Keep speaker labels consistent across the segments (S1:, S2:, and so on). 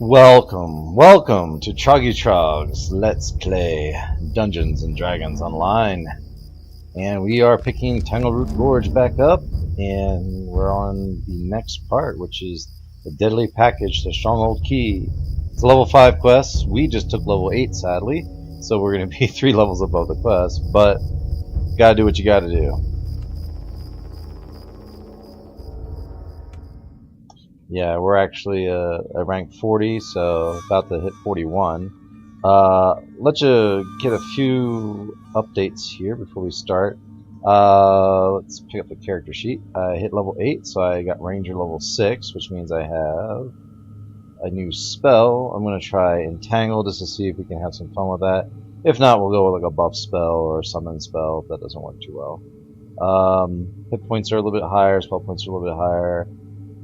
S1: Welcome to Troggy Trog's Let's Play Dungeons and Dragons Online. And we are picking Tangleroot Gorge back up, and we're on the next part, which is the Deadly Package, the Stronghold Key. It's a level 5 quest. We just took level 8, sadly, so we're going to be 3 levels above the quest, but gotta do what you gotta do. Yeah, we're actually at rank 40, so about to hit 41. Let you get a few updates here before we start. Let's pick up the character sheet. I hit level 8, so I got Ranger level 6, which means I have a new spell. I'm going to try Entangle just to see if we can have some fun with that. If not, we'll go with like a buff spell or a summon spell if that doesn't work too well. Hit points are a little bit higher, spell points are a little bit higher.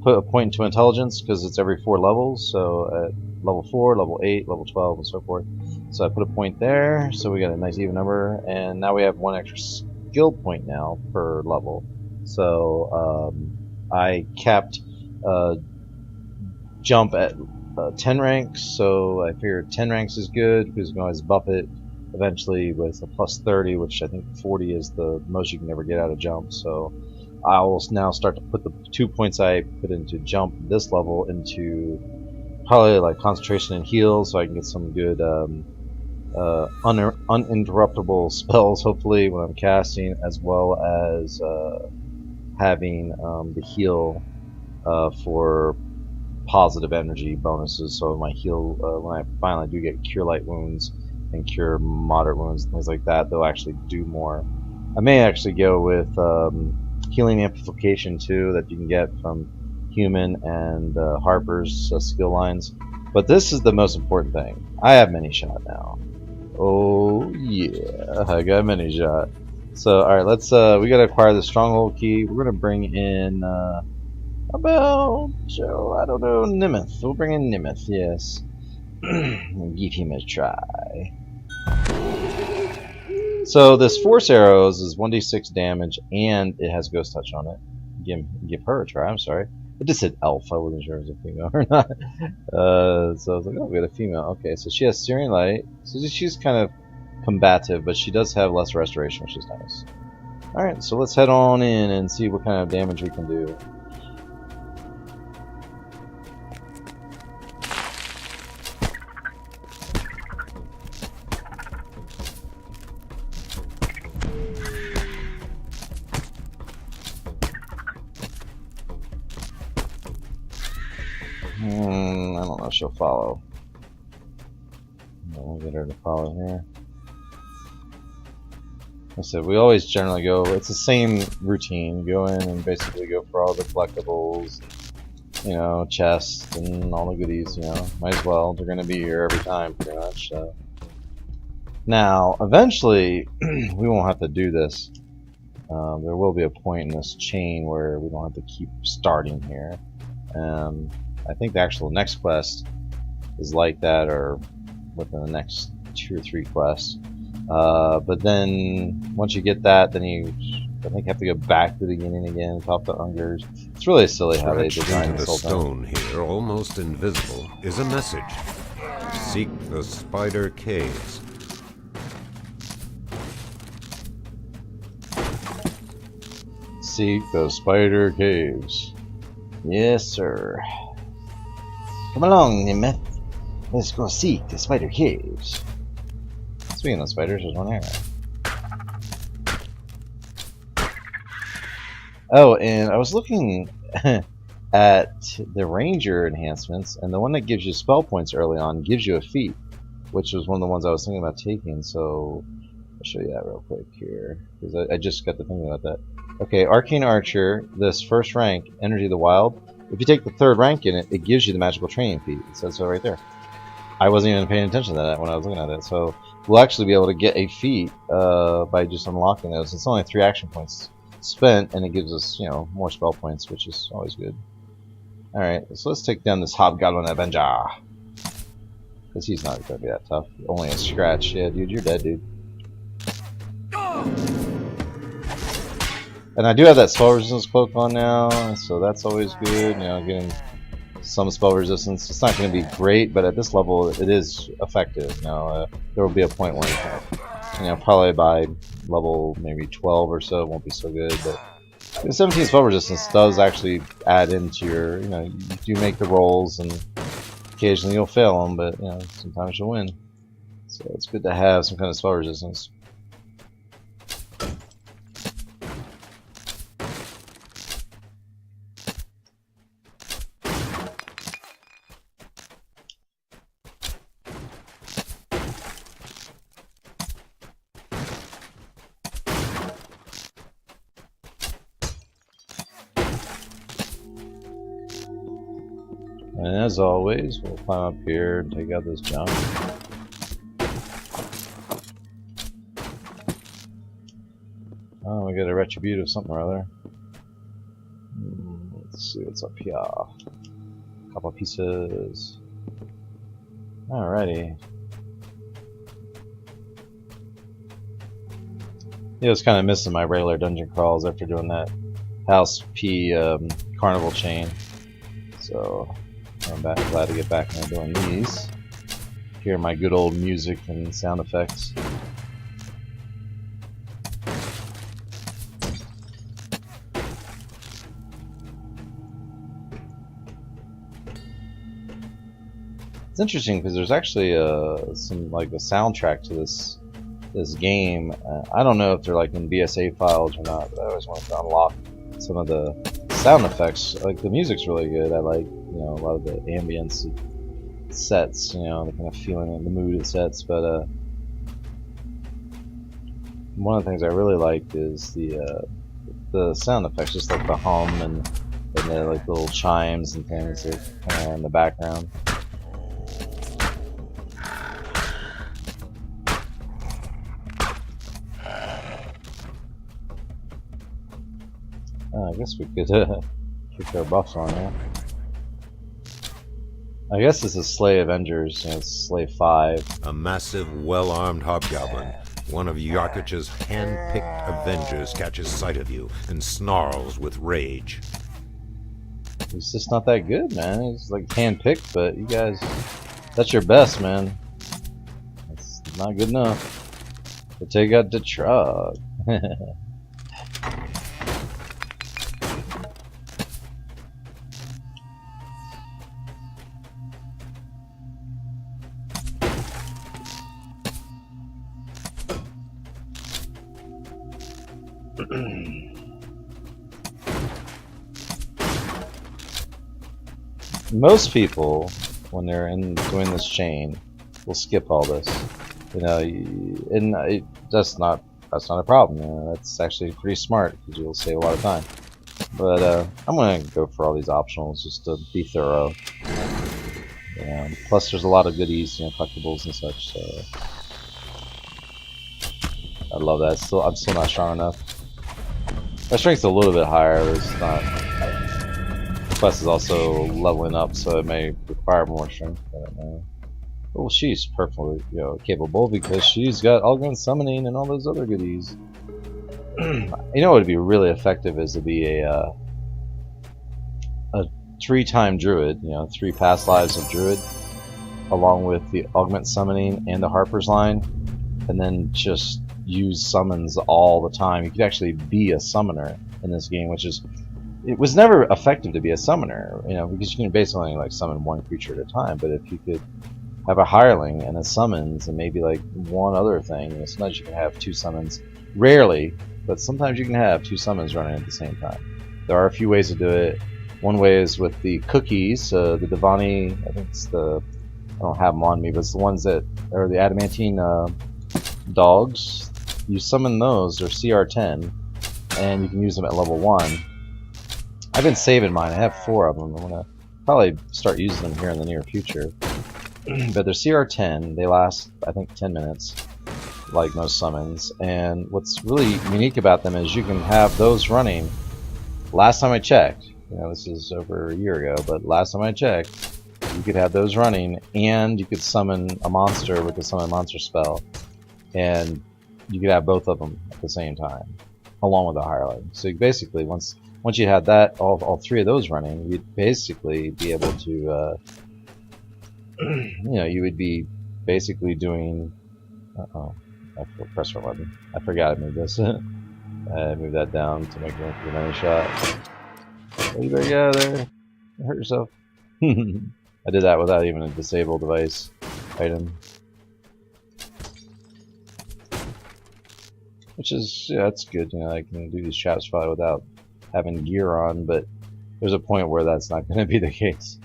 S1: Put a point into intelligence because it's every 4 levels, so at level 4, level 8, level 12, and so forth. So I put a point there, so we got a nice even number, and now we have 1 extra skill point now per level. So I capped jump at 10 ranks, so I figured 10 ranks is good because you can always buff it eventually with a plus 30, which I think 40 is the most you can ever get out of jump. So I will now start to put the 2 points I put into jump this level into probably like concentration and heal, so I can get some good uninterruptible spells hopefully when I'm casting, as well as having the heal for positive energy bonuses. So my heal, when I finally do get cure light wounds and cure moderate wounds and things like that, they'll actually do more. I may actually go with healing amplification too, that you can get from human and Harper's skill lines. But this is the most important thing. I have mini shot now. Oh yeah, I got mini shot. So alright, let's we gotta acquire the stronghold key. We're gonna bring in about I don't know, Nimith. We'll bring in Nimith, yes. And give him a try. So this force arrows is 1d6 damage, and it has ghost touch on it. Give her a try. I'm sorry, it just said elf. I wasn't sure if it was a female or not. So I was like, oh, we got a female. Okay, so she has Searing Light. So she's kind of combative, but she does have less restoration, which is nice. All right, so let's head on in and see what kind of damage we can do. I don't know if she'll follow. We'll get her to follow here. Like I said, we always generally go, it's the same routine. Go in and basically go for all the collectibles, you know, chests and all the goodies, you know. Might as well. They're going to be here every time, pretty much. So. Now, eventually, we won't have to do this. There will be a point in this chain where we don't have to keep starting here. I think the actual next quest is like that, or within the next 2 or 3 quests. But then once you get that, then you I think have to go back to the beginning again, talk to Ungurz. It's really silly how they designed this whole thing.
S2: Stone here, almost invisible, is a message. Seek the spider caves.
S1: Seek the spider caves. Yes, sir. Come along, Nimith. Let's go seek the spider caves. Speaking of spiders, there's one there. Oh, and I was looking at the ranger enhancements, and the one that gives you spell points early on gives you a feat, which was one of the ones I was thinking about taking. So I'll show you that real quick here, because I just got to thinking about that. Okay, Arcane Archer, this first rank, Energy of the Wild. If you take the 3rd rank in it, it gives you the magical training feat. It says so right there. I wasn't even paying attention to that when I was looking at it. So we'll actually be able to get a feat by just unlocking those. It's only 3 action points spent, and it gives us, you know, more spell points, which is always good. All right, so let's take down this Hobgoblin Avenger, because he's not going to be that tough. Only a scratch. Yeah, dude, you're dead, dude. And I do have that spell resistance cloak on now, so that's always good. You know, getting some spell resistance. It's not going to be great, but at this level, it is effective. You know, there will be a point where, you know, probably by level maybe 12 or so, it won't be so good. But the 17 spell resistance does actually add into your, you know, you do make the rolls, and occasionally you'll fail them, but you know, sometimes you'll win. So it's good to have some kind of spell resistance. And as always, we'll climb up here and take out this junk. Oh, we got a retributive something or other. Let's see what's up here. A couple pieces. Alrighty. Yeah, I was kind of missing my regular dungeon crawls after doing that House P carnival chain. So I'm glad to get back and doing these. Hear my good old music and sound effects. It's interesting because there's actually some like a soundtrack to this game. I don't know if they're like in BSA files or not, but I always wanted to unlock some of the sound effects. Like the music's really good. I like, you know, a lot of the ambience sets, you know, the kind of feeling and the mood it sets. But one of the things I really liked is the sound effects, just like the hum and the like little chimes and things that kind of in the background. I guess we could kick our buffs on here. I guess this is Slay Avengers, you know, it's Slay 5.
S2: A massive, well-armed hobgoblin, one of Yarkich's hand-picked Avengers, catches sight of you and snarls with rage.
S1: He's just not that good, man. He's like hand-picked, but you guys, that's your best, man. That's not good enough. But take out the Trog. Most people, when they're doing this chain, will skip all this. You know, and that's not a problem. You know, that's actually pretty smart because you'll save a lot of time. But I'm gonna go for all these optionals just to be thorough. Plus, there's a lot of goodies, you know, collectibles and such. So I love that. I'm still not strong enough. My strength's a little bit higher, but it's not. Quest is also leveling up, so it may require more strength. Well, she's perfectly, you know, capable because she's got Ungurz summoning and all those other goodies. You know what would be really effective is to be a 3-time druid, you know, 3 past lives of druid, along with the augment summoning and the Harper's line, and then just use summons all the time. You could actually be a summoner in this game, which is, it was never effective to be a summoner, you know, because you can basically only like summon one creature at a time. But if you could have a hireling and a summons and maybe like one other thing, you know, sometimes you can have 2 summons. Rarely, but sometimes you can have 2 summons running at the same time. There are a few ways to do it. One way is with the cookies, the Divani, I think it's I don't have them on me, but it's the ones that are the adamantine dogs. You summon those, they're CR10, and you can use them at level 1. I've been saving mine. I have 4 of them. I'm gonna probably start using them here in the near future. But they're CR10. They last, I think, 10 minutes, like most summons. And what's really unique about them is you can have those running. Last time I checked, you know, this is over a year ago, but last time I checked, you could have those running, and you could summon a monster with the summon monster spell, and you could have both of them at the same time. along with the highlighting. So basically, once you had that, all three of those running, you'd basically be able to, you would be basically doing. Uh-oh, I pressed my button. I forgot I moved this. I moved that down to make room for the money shot. Oh, you better get out of there. You hurt yourself. I did that without even a disable device item. Which is, yeah, that's good. I can do these traps probably without having gear on, but there's a point where that's not going to be the case.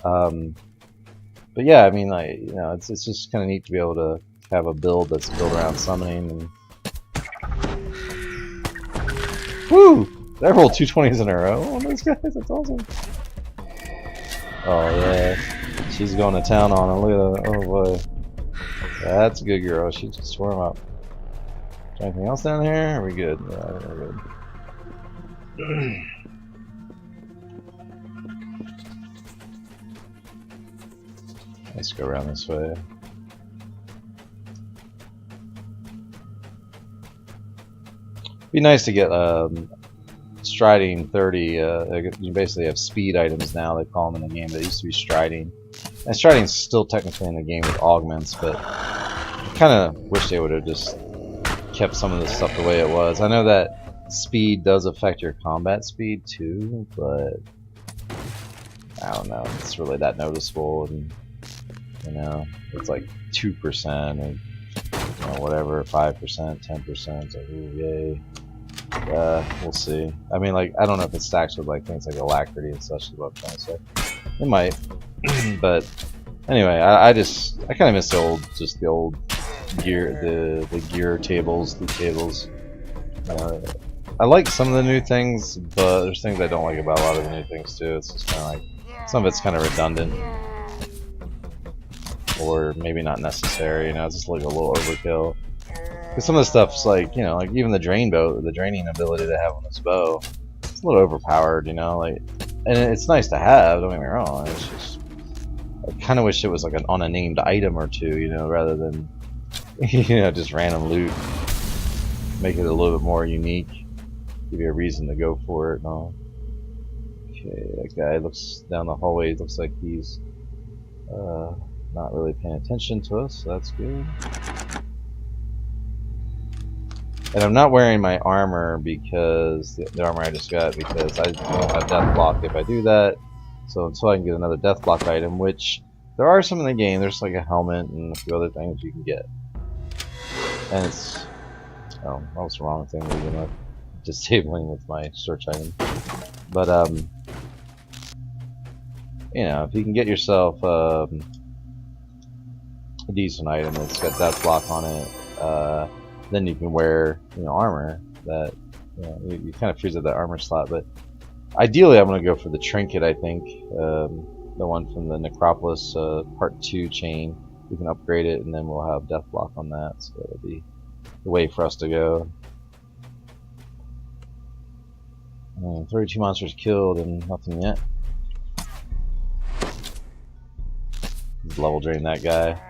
S1: But yeah, I mean, it's just kind of neat to be able to have a build that's built around summoning. And woo! I rolled 2 20s in a row. Oh, those guys, that's awesome. Oh yeah, she's going to town on him. Look at that. Oh boy, that's a good girl. She just tore him up. Is there anything else down here? Are we good? Yeah, we're good. Let's go around this way. Be nice to get striding 30. You basically have speed items now. They call them in the game, but it used to be striding. And striding's still technically in the game with augments, but I kind of wish they would have just kept some of this stuff the way it was. I know that speed does affect your combat speed too, but I don't know. It's really that noticeable, and it's like 2% and whatever, 5%, 10%. It's like, ooh, yay. We'll see. I mean, like, I don't know if it stacks with like things like alacrity and such. Is what I'm trying to say. It might, but anyway, I kind of miss the old gear, the gear tables, the tables. I like some of the new things, but there's things I don't like about a lot of the new things too. It's just kind of like some of it's kind of redundant, or maybe not necessary. It's just like a little overkill. Because some of the stuff's like, like even the draining ability they have on this bow, it's a little overpowered, and it's nice to have, don't get me wrong. It's just, I kind of wish it was like on a named item or two, rather than, just random loot. Make it a little bit more unique, give you a reason to go for it and all. Okay, that guy looks down the hallway, looks like he's not really paying attention to us, so that's good. And I'm not wearing my armor because the armor I just got, because I don't have death block if I do that. So until I can get another death block item, which there are some in the game, there's like a helmet and a few other things you can get. And it's, oh, that was the wrong thing, leaving up disabling with my search item. But if you can get yourself a decent item that's got death block on it, then you can wear, armor that, you kind of freeze up that armor slot. But ideally, I'm going to go for the trinket. I think the one from the Necropolis Part 2 chain. We can upgrade it, and then we'll have death block on that. So that'll be the way for us to go. 32 monsters killed and nothing yet. Let's level drain that guy.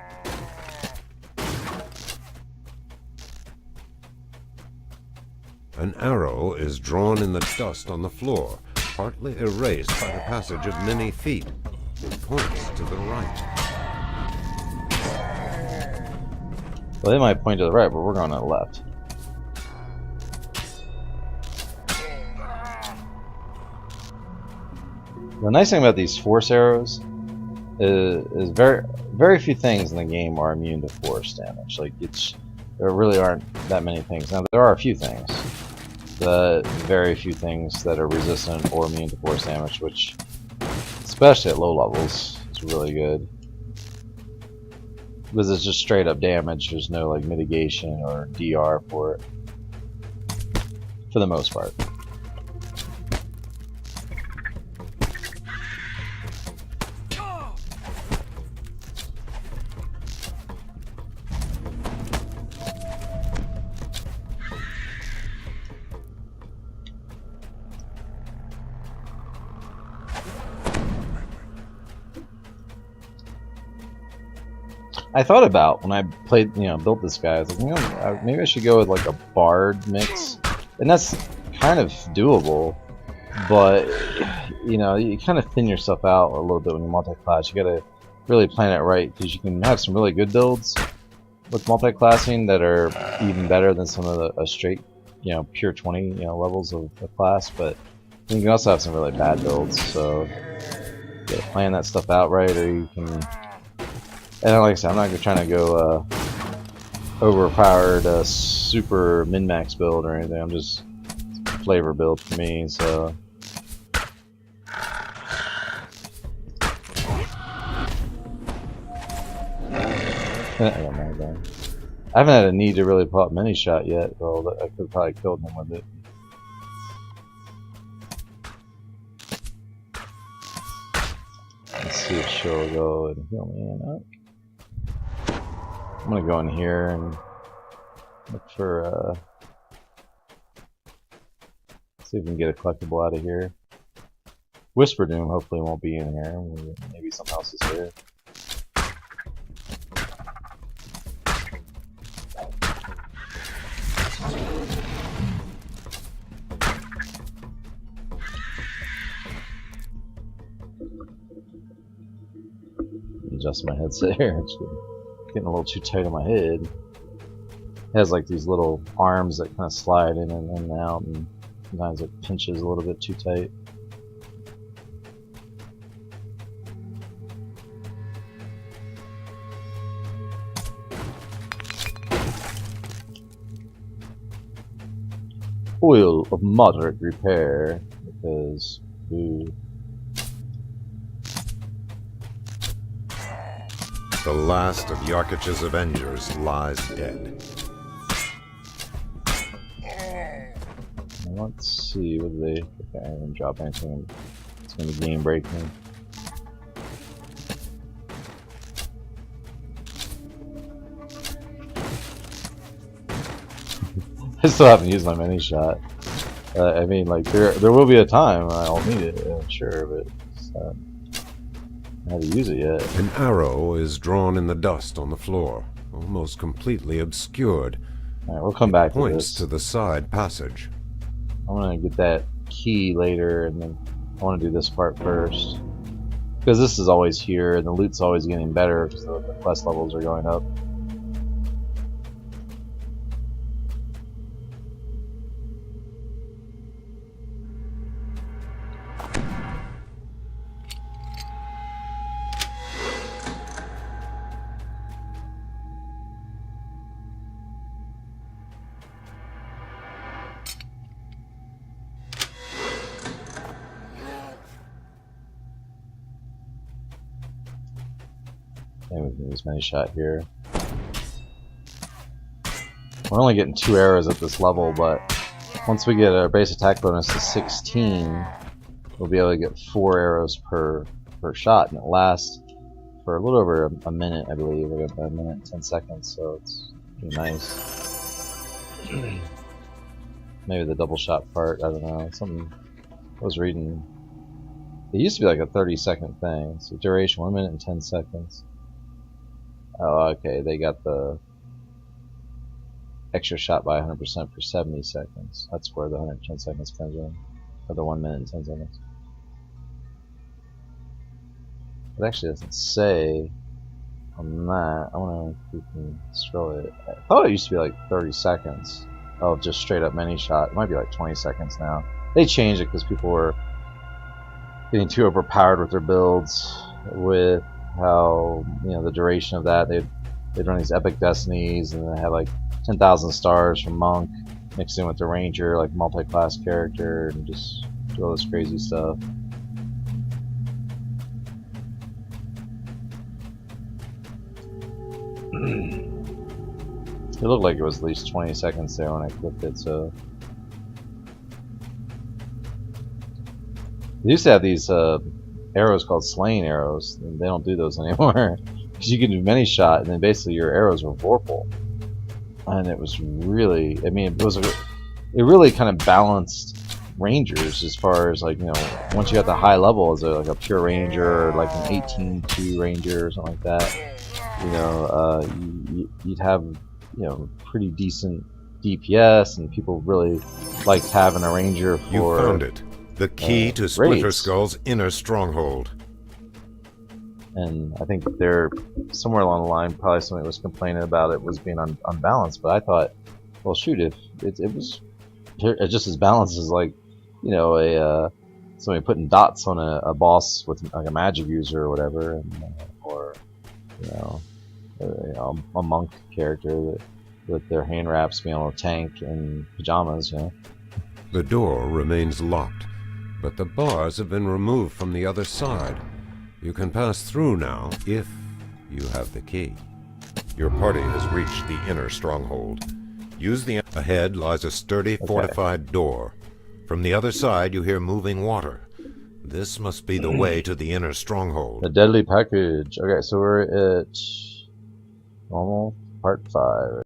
S2: An arrow is drawn in the dust on the floor, partly erased by the passage of many feet. It points to the right.
S1: Well, they might point to the right, but we're going to the left. The nice thing about these force arrows is very few things in the game are immune to force damage. Like, there really aren't that many things. Now, there are a few things, but very few things that are resistant or immune to force damage, which, especially at low levels, is really good. Because it's just straight up damage. There's no like mitigation or DR for it, for the most part. I thought about when I played, built this guy. I was like, maybe I should go with like a bard mix and that's kind of doable. But you know, you kind of thin yourself out a little bit when you multi-class. You gotta really plan it right, because you can have some really good builds with multi-classing that are even better than some of the straight, you know, pure 20, you know, levels of class. But you can also have some really bad builds. So you gotta plan that stuff out right, or you can. And like I said, I'm not trying to go overpowered super min-max build or anything. I'm just flavor build for me. So. I haven't had a need to really pull out mini shot yet, though. I could have probably killed him with it. Let's see if she'll go and heal me or not. I'm gonna go in here and look for see if we can get a collectible out of here. Whisper Doom hopefully won't be in here. Maybe something else is here. Adjust my headset here. It's getting a little too tight on my head. It has like these little arms that kind of slide in and out, and sometimes it pinches a little bit too tight. Oil of moderate repair, because ooh.
S2: The last of Yarkich's Avengers lies dead.
S1: Let's see, what do they... Okay, I didn't drop anything. It's gonna be game breaking. I still haven't used my mini shot. I mean, like, there will be a time I'll need it, I'm sure, but I haven't used it yet.
S2: An arrow is drawn in the dust on the floor, almost completely obscured.
S1: Alright, we'll come back to this.
S2: Points to the side passage.
S1: I'm gonna get that key later, and then I want to do this part first, because this is always here, and the loot's always getting better because the quest levels are going up. And we can use mini shot here. We're only getting 2 arrows at this level, but once we get our base attack bonus to 16, we'll be able to get 4 arrows per shot, and it lasts for a little over a minute, I believe, like about a minute and 10 seconds. So it's pretty nice. Maybe the double shot part, I don't know. Something I was reading. It used to be like a 30-second thing. So duration 1 minute and 10 seconds. Oh, okay, they got the extra shot by 100% for 70 seconds. That's where the 110 seconds comes in. Or the 1 minute and 10 seconds. It actually doesn't say on that. I wonder if we can scroll it. I thought it used to be like 30 seconds of just straight up mini shot. It might be like 20 seconds now. They changed it because people were getting too overpowered with their builds, with how, you know, the duration of that. They'd run these epic destinies, and they had like 10,000 stars from Monk mixed in with the Ranger, like multi-class character, and just do all this crazy stuff. It looked like it was at least 20 seconds there when I clicked it, so. They used to have these arrows called slaying arrows, and they don't do those anymore. Because you can do many shot, and then basically your arrows were vorpal. And it was really, I mean, it really kind of balanced Rangers as far as, like, you know, once you got the high level as like a pure Ranger, or like an 18-2 Ranger or something like that, you know, you'd have, you know, pretty decent DPS, and people really liked having a ranger for.
S2: You found it. The key to Splinter
S1: raids.
S2: Skull's inner stronghold.
S1: And I think they're somewhere along the line, probably somebody was complaining about it was being unbalanced. But I thought, well, shoot, if it was just as balanced as, like, you know, somebody putting dots on a boss with like a magic user or whatever, and, or you know, a monk character that, with their hand wraps being able to tank in pajamas, you know.
S2: The door remains locked, but the bars have been removed from the other side. You can pass through now if you have the key. Your party has reached the inner stronghold. Use the... Ahead lies a sturdy, fortified door. From the other side you hear moving water. This must be the way to the inner stronghold.
S1: The deadly package. Okay, so we're at normal part 5.